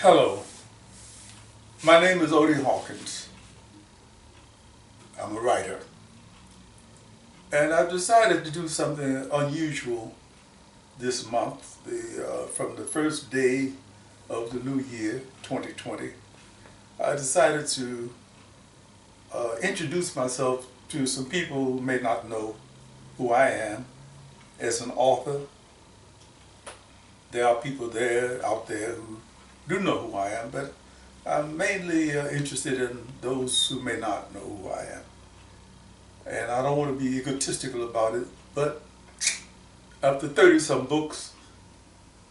Hello, my name is Odie Hawkins. I'm a writer. And I've decided to do something unusual this month, from the first day of the new year, 2020. I decided to introduce myself to some people who may not know who I am as an author. There are people out there who do know who I am, but I'm mainly interested in those who may not know who I am. And I don't want to be egotistical about it, but after 30-some books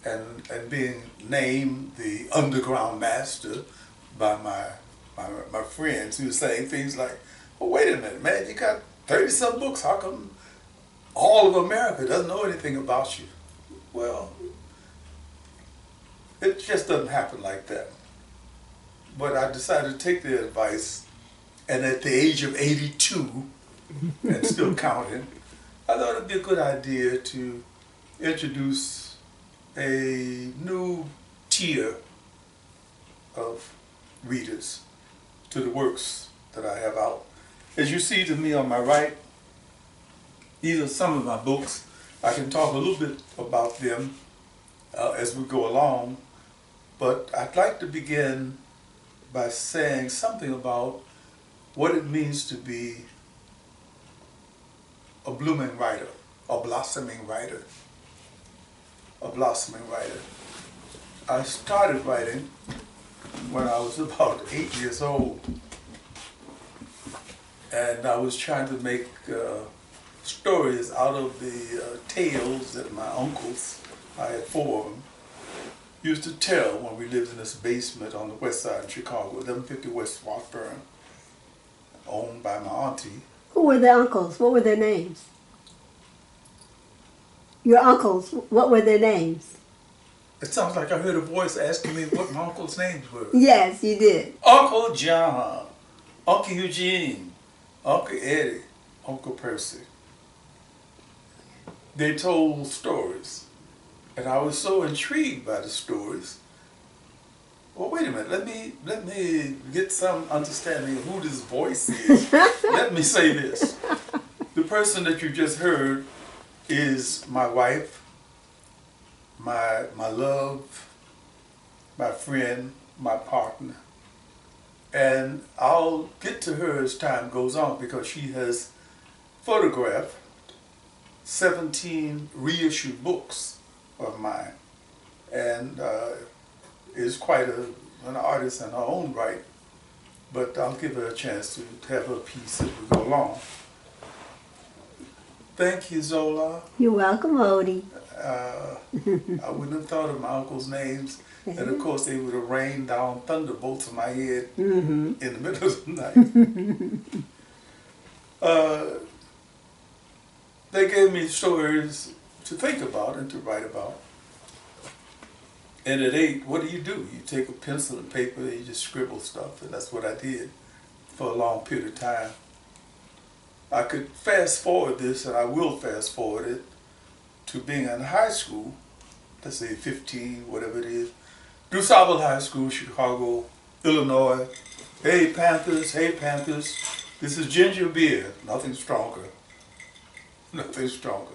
and being named the underground master by my friends who were saying things like, well, wait a minute, man, you got 30-some books, how come all of America doesn't know anything about you? Well, it just doesn't happen like that. But I decided to take their advice, and at the age of 82, and still counting, I thought it'd be a good idea to introduce a new tier of readers to the works that I have out. As you see to me on my right, these are some of my books. I can talk a little bit about them as we go along, but I'd like to begin by saying something about what it means to be a blooming writer, a blossoming writer, a blossoming writer. I started writing when I was about 8 years old, and I was trying to make stories out of the tales that my uncles, I had 4 of them, used to tell when we lived in this basement on the west side of Chicago, 1150 West Washburn, owned by my auntie. Who were the uncles? What were their names? Your uncles, what were their names? It sounds like I heard a voice asking me what my uncles' names were. Yes, you did. Uncle John, Uncle Eugene, Uncle Eddie, Uncle Percy. They told stories, and I was so intrigued by the stories. Well, wait a minute, let me get some understanding of who this voice is. Let me say this. The person that you just heard is my wife, my love, my friend, my partner. And I'll get to her as time goes on because she has photographed 17 reissued books of mine, and is quite an artist in her own right, but I'll give her a chance to have her piece as we go along. Thank you, Zola. You're welcome, Odie. I wouldn't have thought of my uncle's names, and of course they would have rained down thunderbolts on my head in the middle of the night. They gave me stories to think about and to write about. And at 8, what do? You take a pencil and paper and you just scribble stuff, and that's what I did for a long period of time. I could fast forward this, and I will fast forward it, to being in high school, let's say 15, whatever it is. DuSable High School, Chicago, Illinois. Hey Panthers, this is ginger beer, nothing stronger. Nothing stronger.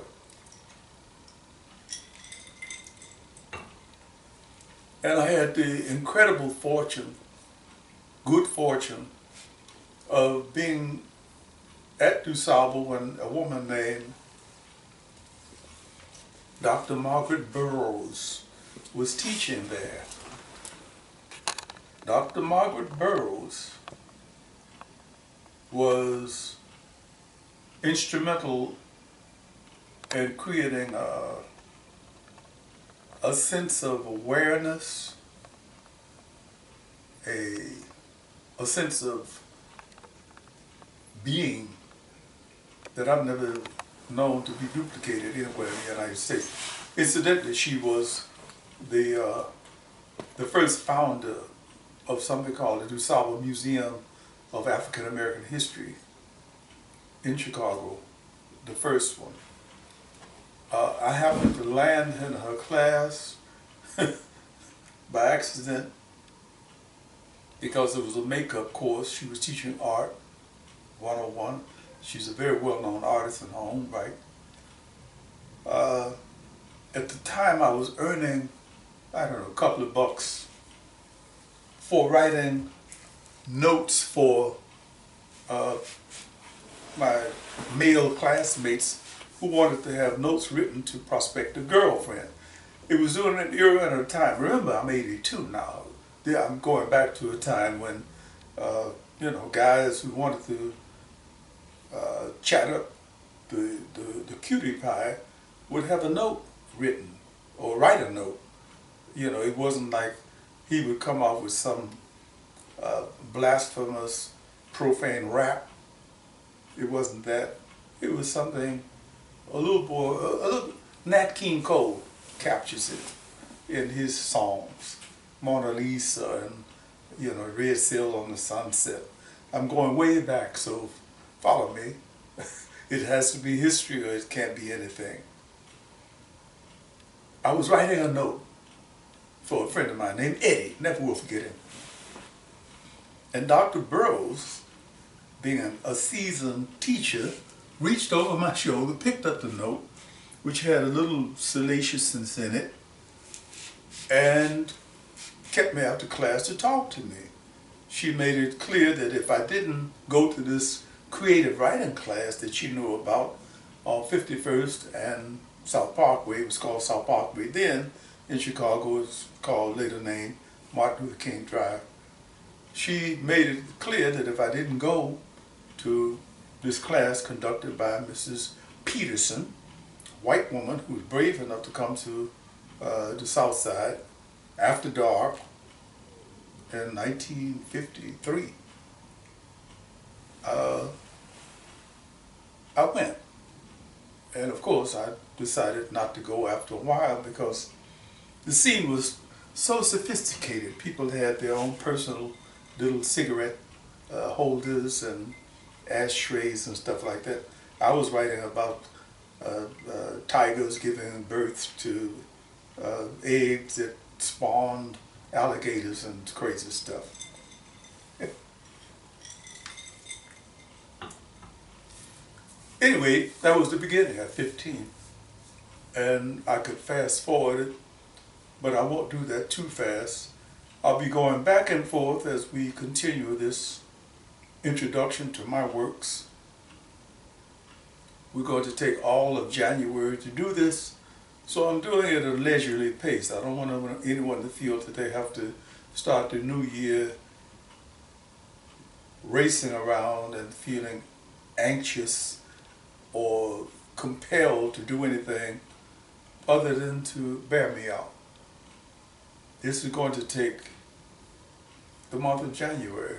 And I had the incredible fortune, good fortune, of being at DuSable when a woman named Dr. Margaret Burroughs was teaching there. Dr. Margaret Burroughs was instrumental in creating a sense of awareness, a sense of being that I've never known to be duplicated anywhere in the United States. Incidentally, she was the first founder of something called the DuSable Museum of African American History in Chicago, the first one. I happened to land in her class by accident because it was a makeup course. She was teaching art 101. She's a very well-known artist in her own right. At the time, I was earning, I don't know, a couple of bucks for writing notes for my male classmates who wanted to have notes written to prospective girlfriend. It was during an era and a time. Remember, I'm 82 now. I'm going back to a time when, guys who wanted to chat up the cutie pie would have a note written or write a note. It wasn't like he would come out with some blasphemous, profane rap. It wasn't that. It was something a little Nat King Cole captures it in his songs. Mona Lisa and, Red Sail on the Sunset. I'm going way back, so follow me. It has to be history or it can't be anything. I was writing a note for a friend of mine named Eddie, never will forget him. And Dr. Burroughs, being a seasoned teacher, reached over my shoulder, picked up the note, which had a little salaciousness in it, and kept me after class to talk to me. She made it clear that if I didn't go to this creative writing class that she knew about on 51st and South Parkway, it was called South Parkway then, in Chicago, it's called later name Martin Luther King Drive. She made it clear that if I didn't go to this class conducted by Mrs. Peterson, a white woman who was brave enough to come to the South Side after dark in 1953, I went. And of course, I decided not to go after a while because the scene was so sophisticated. People had their own personal little cigarette holders and ashtrays and stuff like that. I was writing about tigers giving birth to eggs that spawned alligators and crazy stuff. Anyway, that was the beginning at 15. And I could fast forward it, but I won't do that too fast. I'll be going back and forth as we continue this introduction to my works. We're going to take all of January to do this, so I'm doing it at a leisurely pace. I don't want anyone to feel that they have to start the new year racing around and feeling anxious or compelled to do anything other than to bear me out. This is going to take the month of January.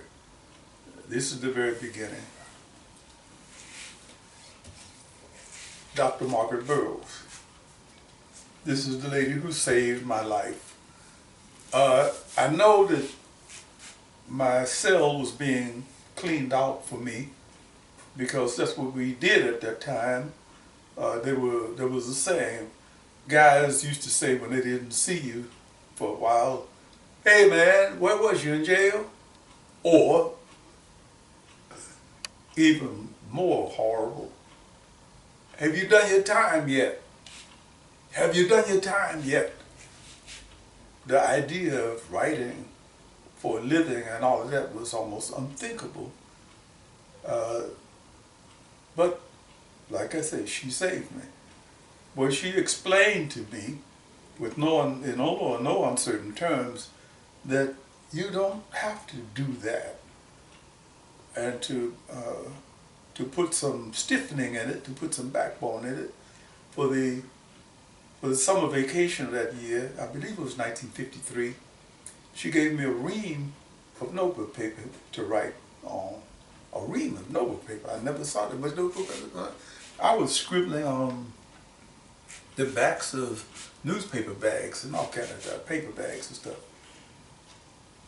This is the very beginning. Dr. Margaret Burroughs. This is the lady who saved my life. I know that my cell was being cleaned out for me because that's what we did at that time. There was a saying, guys used to say when they didn't see you for a while, "Hey man, where was you, in jail?" Or, even more horrible, "Have you done your time yet? Have you done your time yet?" The idea of writing for a living and all of that was almost unthinkable. But, like I say, she saved me. Well, she explained to me, with no uncertain terms, that you don't have to do that, and to put some stiffening in it, to put some backbone in it. For the summer vacation of that year, I believe it was 1953, she gave me a ream of notebook paper to write on. A ream of notebook paper. I never saw that much notebook paper. I was scribbling on the backs of newspaper bags and all kinds of paper bags and stuff.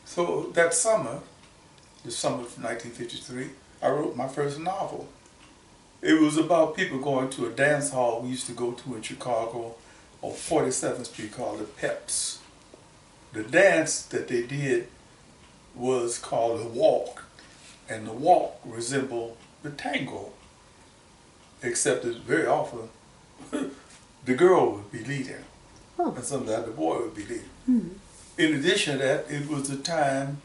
So that summer, the summer of 1953, I wrote my first novel. It was about people going to a dance hall we used to go to in Chicago on 47th Street called the Peps. The dance that they did was called a walk, and the walk resembled the tango, except that very often the girl would be leading, Oh. and sometimes the boy would be leading. Hmm. In addition to that, it was a time,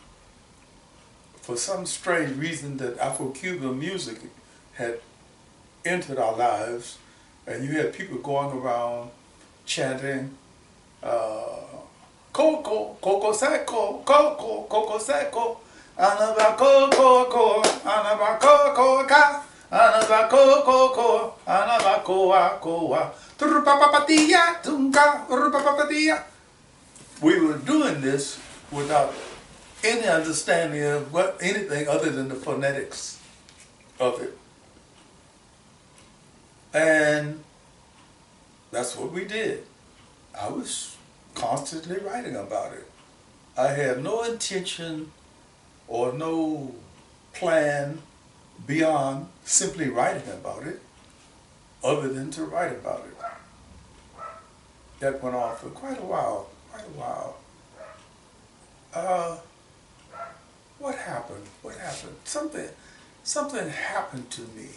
for some strange reason, that Afro-Cuban music had entered our lives, and you had people going around chanting, Coco, Coco Seco, Coco, Coco Seco, Anaba Coco, Anaba Coco, Anaba Coco, Anaba Coa, Coa, Turupapatia, Tunga, Urupapatia. We were doing this without any understanding of anything other than the phonetics of it. And that's what we did. I was constantly writing about it. I had no intention or no plan beyond simply writing about it, other than to write about it. That went on for quite a while. What happened? Something happened to me.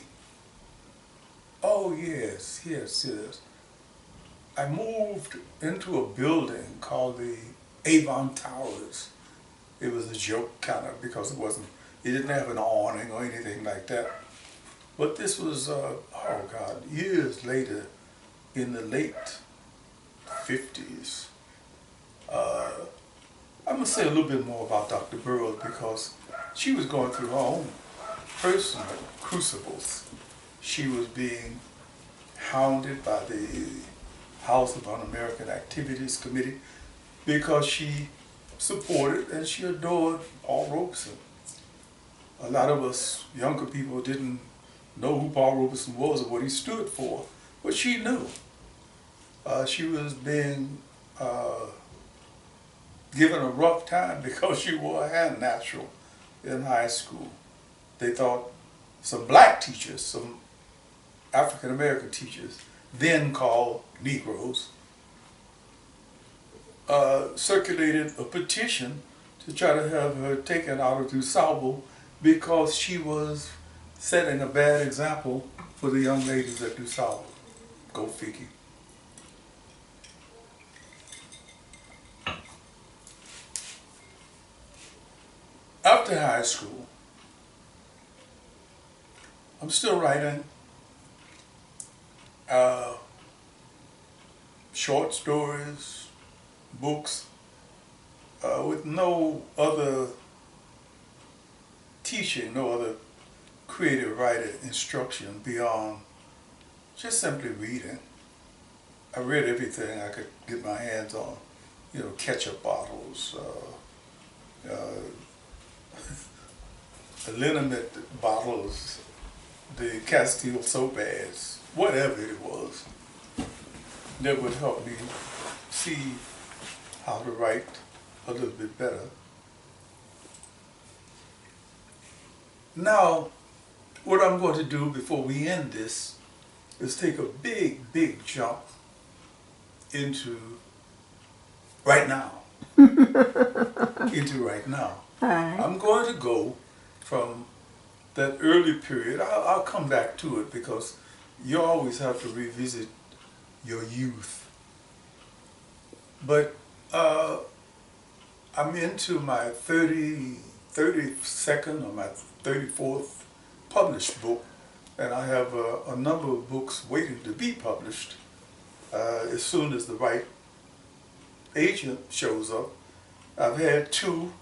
Oh yes. I moved into a building called the Avon Towers. It was a joke kind of, because it didn't have an awning or anything like that. But this was, years later, in the late 50s. I'm going to say a little bit more about Dr. Burroughs, because she was going through her own personal crucibles. She was being hounded by the House of Un-American Activities Committee because she supported and she adored Paul Robeson. A lot of us younger people didn't know who Paul Robeson was or what he stood for, but she knew. She was being given a rough time because she wore a hand natural in high school. They thought some black teachers, some African American teachers, then called Negroes, circulated a petition to try to have her taken out of DuSable because she was setting a bad example for the young ladies at DuSable. Go figure. After high school, I'm still writing short stories, books, with no other teaching, no other creative writer instruction beyond just simply reading. I read everything I could get my hands on, ketchup bottles, the liniment bottles, the Castile soap ads, whatever it was, that would help me see how to write a little bit better. Now, what I'm going to do before we end this is take a big jump into right now. Into right now. All right. I'm going to go from that early period. I'll come back to it because you always have to revisit your youth. But I'm into my 32nd or my 34th published book, and I have a number of books waiting to be published as soon as the right agent shows up. I've had 2,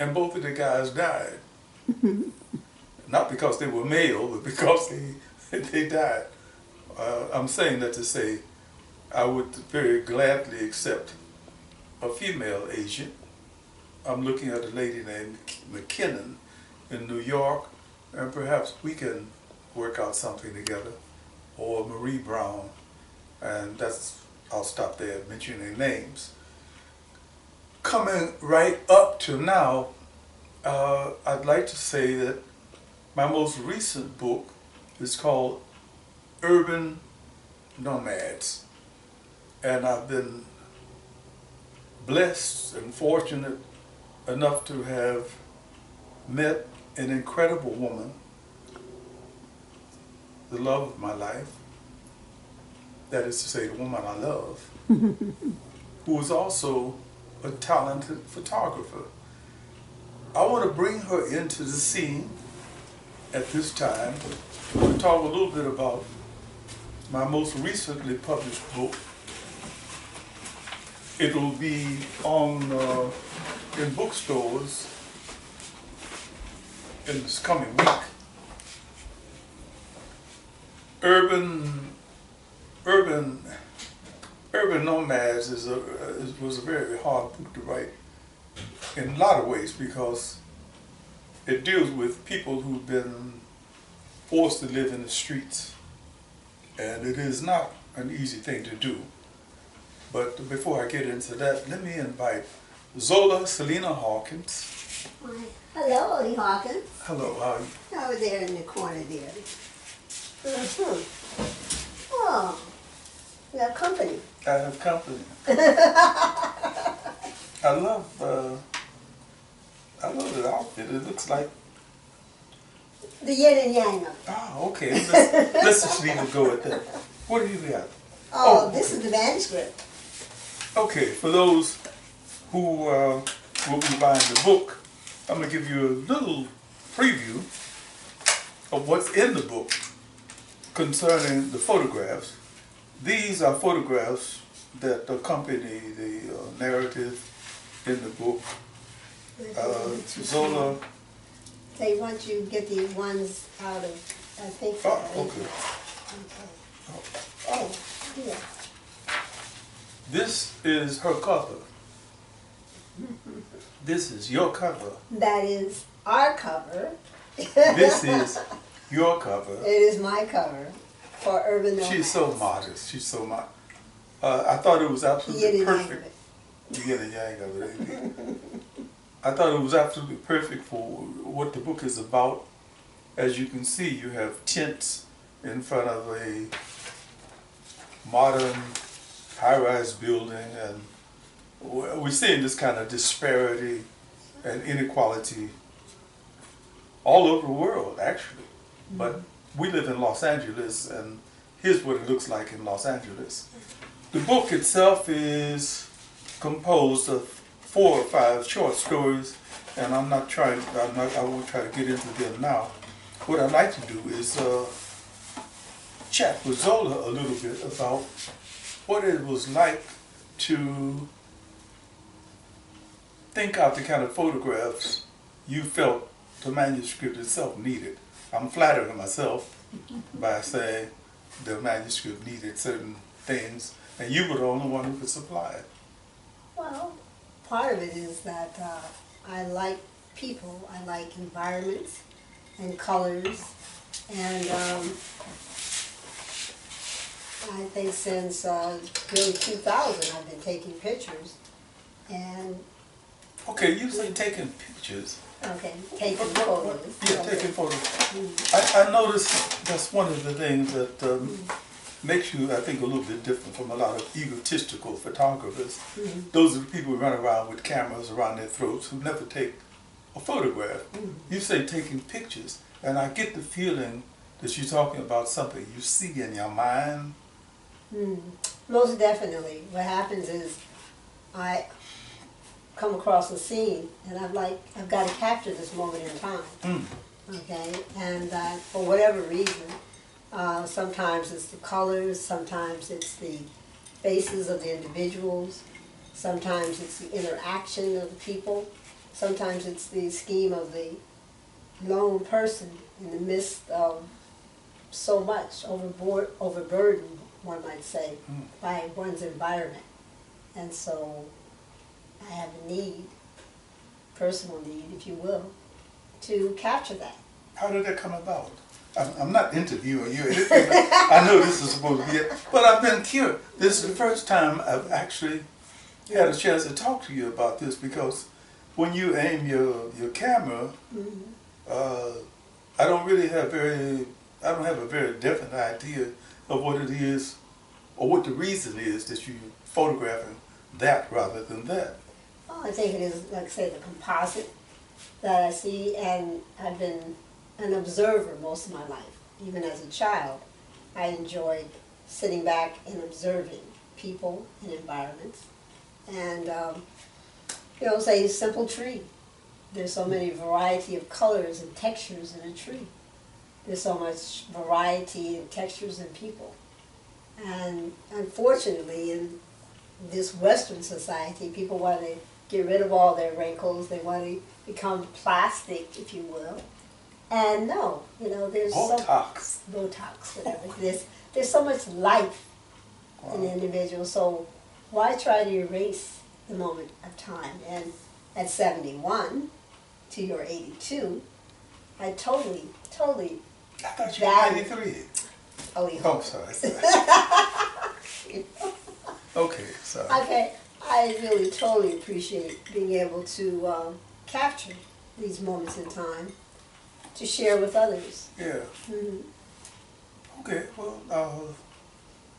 and both of the guys died. Not because they were male, but because they died. I'm saying that to say I would very gladly accept a female agent. I'm looking at a lady named McKinnon in New York, and perhaps we can work out something together, or Marie Brown, and I'll stop there mentioning names. Coming right up to now, I'd like to say that my most recent book is called Urban Nomads, and I've been blessed and fortunate enough to have met an incredible woman, the love of my life, that is to say, the woman I love, who is also a talented photographer. I want to bring her into the scene at this time to talk a little bit about my most recently published book. It will be on in bookstores in this coming week. Urban Nomads was a very hard book to write in a lot of ways because it deals with people who've been forced to live in the streets, and it is not an easy thing to do. But before I get into that, let me invite Zola Salena-Hawkins. Hello, Odie Hawkins. Hello, how are you? Over there in the corner there. Oh, you got company. I have company. I love the outfit. It looks like. The yin and yang. Oh, okay. Let's just leave it go at that. What do you got? Oh, this is the manuscript. Okay, for those who will be buying the book, I'm going to give you a little preview of what's in the book concerning the photographs. These are photographs that accompany the narrative in the book. Zola. They want you to get the ones out of, I think. Oh, okay. Oh, yeah. This is her cover. This is your cover. That is our cover. This is your cover. It is my cover for Urban Nomads. She's so modest. She's so modest. I thought it was absolutely perfect. You get a yang of it. I thought it was absolutely perfect for what the book is about. As you can see, you have tents in front of a modern high-rise building, and we're seeing this kind of disparity and inequality all over the world, actually. But we live in Los Angeles, and here's what it looks like in Los Angeles. The book itself is composed of 4 or 5 short stories, and I won't try to get into them now. What I'd like to do is chat with Zola a little bit about what it was like to think out the kind of photographs you felt the manuscript itself needed. I'm flattering myself by saying the manuscript needed certain things, and you were the only one who could supply it. Well, part of it is that I like people, I like environments and colors, and I think since early 2000 I've been taking pictures, and... Okay, you say taking pictures. Okay, taking photos. Yeah, taking photos. I noticed that's one of the things that makes you, I think, a little bit different from a lot of egotistical photographers. Those are the people who run around with cameras around their throats who never take a photograph. You say taking pictures, and I get the feeling that you're talking about something you see in your mind. Most definitely. What happens is I come across a scene and I've got to capture this moment in time. Okay, and for whatever reason, sometimes it's the colors, sometimes it's the faces of the individuals, sometimes it's the interaction of the people, sometimes it's the scheme of the lone person in the midst of so much, overburdened, one might say, by one's environment. And so I have a need, personal need, if you will, to capture that. How did that come about? I'm not interviewing you. I know this is supposed to be it, but I've been curious. This is the first time I've actually had a chance to talk to you about this, because when you aim your camera, I don't have a very definite idea of what it is or what the reason is that you're photographing that rather than that. Oh, I think it is, like I say, the composite that I see, and I've been an observer most of my life. Even as a child, I enjoyed sitting back and observing people and environments. And, you know, say a simple tree. There's so many variety of colors and textures in a tree. There's so much variety and textures in people. And unfortunately, in this Western society, people want to get rid of all their wrinkles. They want to become plastic, if you will. And no, you know, there's Botox. Botox, whatever. There's so much life in the individual. So why try to erase the moment of time? And at 71 to your 82, I totally I thought you were 93. Odie Oh, Hawkins. sorry. Okay, sorry. Okay, I really totally appreciate being able to capture these moments in time to share with others. Yeah. Mhm. Okay, well,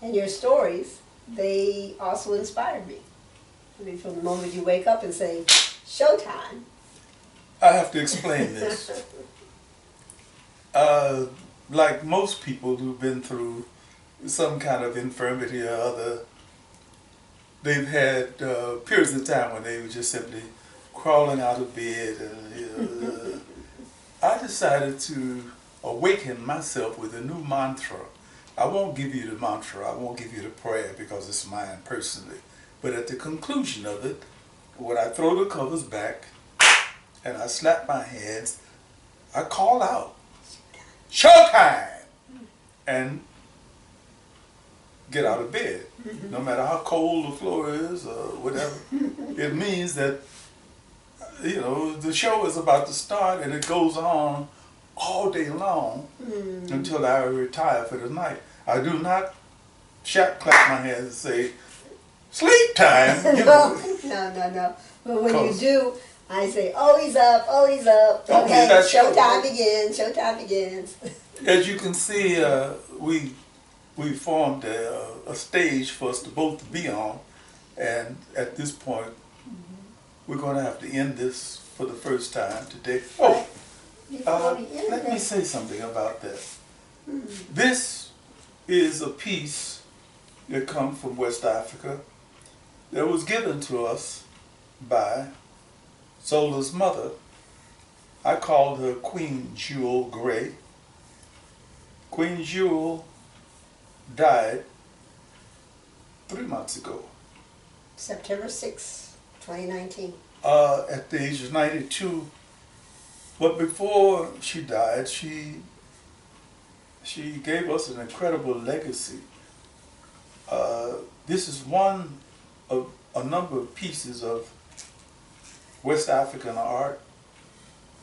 And your stories, they also inspire me. I mean, from the moment you wake up and say, showtime. I have to explain this. Like most people who've been through some kind of infirmity or other, they've had periods of time when they were just simply crawling out of bed. And, I decided to awaken myself with a new mantra. I won't give you the mantra, I won't give you the prayer because it's mine personally. But at the conclusion of it, when I throw the covers back and I slap my hands, I call out, showtime! And get out of bed. No matter how cold the floor is or whatever, it means that, you know, the show is about to start and it goes on all day long until I retire for the night. I do not clap my hands and say, sleep time. You know. No. But when you do, I say, oh, he's up, oh, he's up. Okay, that's showtime begins, showtime begins. As you can see, we formed a stage for us to both to be on, and at this point, we're going to have to end this for the first time today. Oh, let me say something about that. This is a piece that comes from West Africa that was given to us by Zola's mother. I called her Queen Jewel Gray. Queen Jewel died 3 months ago. September 6, 2019. At the age of 92. But before she died, she gave us an incredible legacy. This is one of a number of pieces of West African art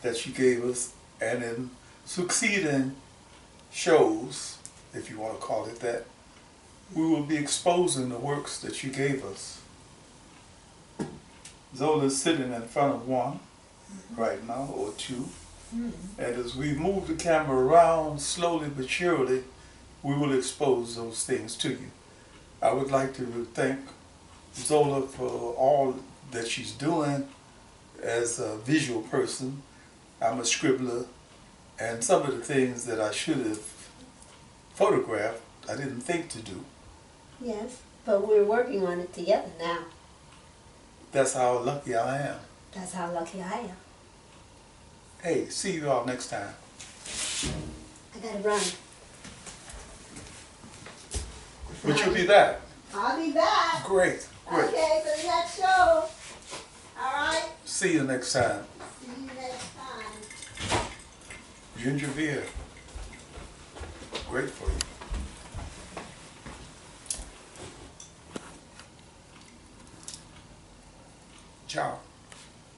that she gave us, and in succeeding shows, if you want to call it that, we will be exposing the works that she gave us. Zola's sitting in front of one right now, or two. And as we move the camera around slowly but surely, we will expose those things to you. I would like to thank Zola for all that she's doing as a visual person. I'm a scribbler, and some of the things that I should have photographed, I didn't think to do. Yes, but we're working on it together now. That's how lucky I am. That's how lucky I am. Hey, see you all next time. I gotta run. But you'll be back. I'll be back. Great. Okay, for the next show. All right? See you next time. See you next time. Ginger beer. Great for you. Ciao.